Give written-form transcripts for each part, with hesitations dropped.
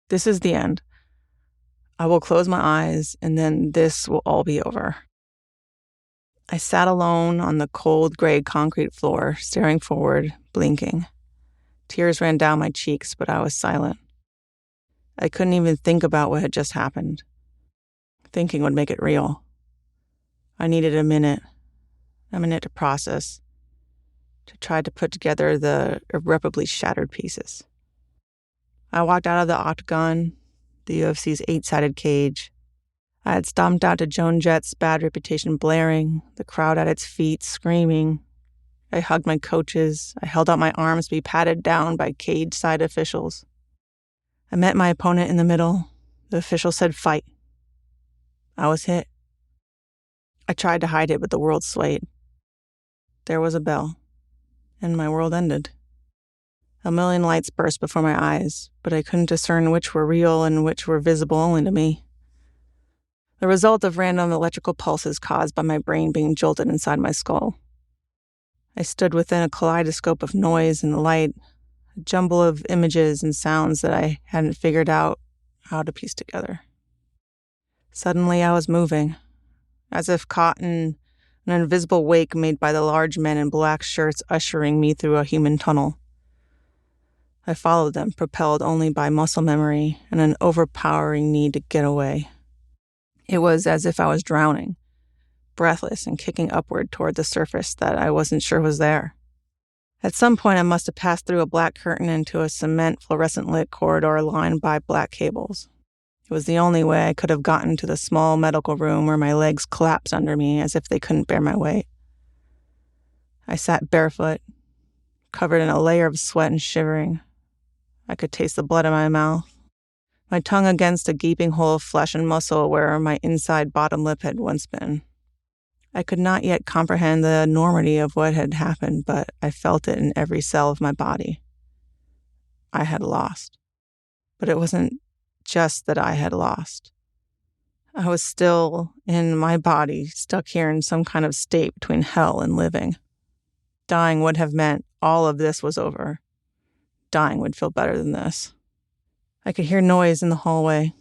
This is the end. I will close my eyes, and then this will all be over. I sat alone on the cold, gray concrete floor, staring forward, blinking. Tears ran down my cheeks, but I was silent. I couldn't even think about what had just happened. Thinking would make it real. I needed a minute to process, to try to put together the irreparably shattered pieces. I walked out of the octagon, the UFC's 8-sided cage. I had stomped out to Joan Jett's bad reputation blaring, the crowd at its feet screaming. I hugged my coaches. I held out my arms to be patted down by cage-side officials. I met my opponent in the middle. The official said, "Fight." I was hit. I tried to hide it, but the world swayed. There was a bell, and my world ended. A million lights burst before my eyes, but I couldn't discern which were real and which were visible only to me. The result of random electrical pulses caused by my brain being jolted inside my skull. I stood within a kaleidoscope of noise and light, a jumble of images and sounds that I hadn't figured out how to piece together. Suddenly I was moving, as if caught in an invisible wake made by the large men in black shirts ushering me through a human tunnel. I followed them, propelled only by muscle memory and an overpowering need to get away. It was as if I was drowning, breathless and kicking upward toward the surface that I wasn't sure was there. At some point, I must have passed through a black curtain into a cement fluorescent-lit corridor lined by black cables. It was the only way I could have gotten to the small medical room where my legs collapsed under me as if they couldn't bear my weight. I sat barefoot, covered in a layer of sweat and shivering. I could taste the blood in my mouth, my tongue against a gaping hole of flesh and muscle where my inside bottom lip had once been. I could not yet comprehend the enormity of what had happened, but I felt it in every cell of my body. I had lost. But it wasn't just that I had lost. I was still in my body, stuck here in some kind of state between hell and living. Dying would have meant all of this was over. Dying would feel better than this. I could hear noise in the hallway,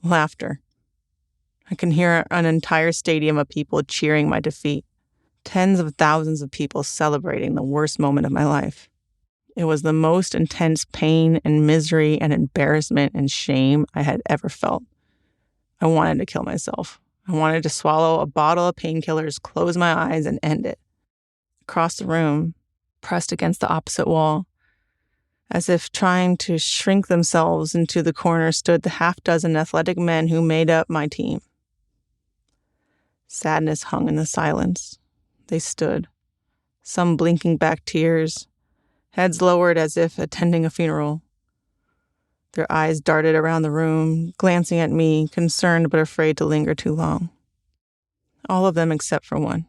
laughter. I can hear an entire stadium of people cheering my defeat. Tens of thousands of people celebrating the worst moment of my life. It was the most intense pain and misery and embarrassment and shame I had ever felt. I wanted to kill myself. I wanted to swallow a bottle of painkillers, close my eyes, and end it. Across the room, pressed against the opposite wall, as if trying to shrink themselves into the corner, stood the half-dozen athletic men who made up my team. Sadness hung in the silence. They stood, some blinking back tears, heads lowered as if attending a funeral. Their eyes darted around the room, glancing at me, concerned but afraid to linger too long. All of them except for one.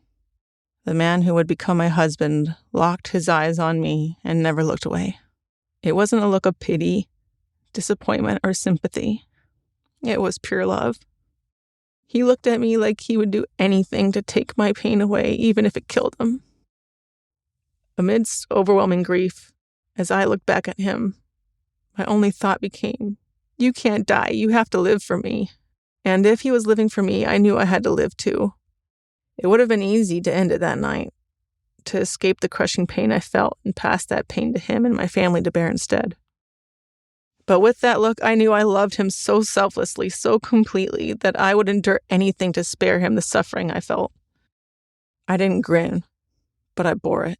The man who would become my husband locked his eyes on me and never looked away. It wasn't a look of pity, disappointment, or sympathy. It was pure love. He looked at me like he would do anything to take my pain away, even if it killed him. Amidst overwhelming grief, as I looked back at him, my only thought became, "You can't die, you have to live for me." And if he was living for me, I knew I had to live too. It would have been easy to end it that night, to escape the crushing pain I felt and pass that pain to him and my family to bear instead. But with that look, I knew I loved him so selflessly, so completely, that I would endure anything to spare him the suffering I felt. I didn't grin, but I bore it.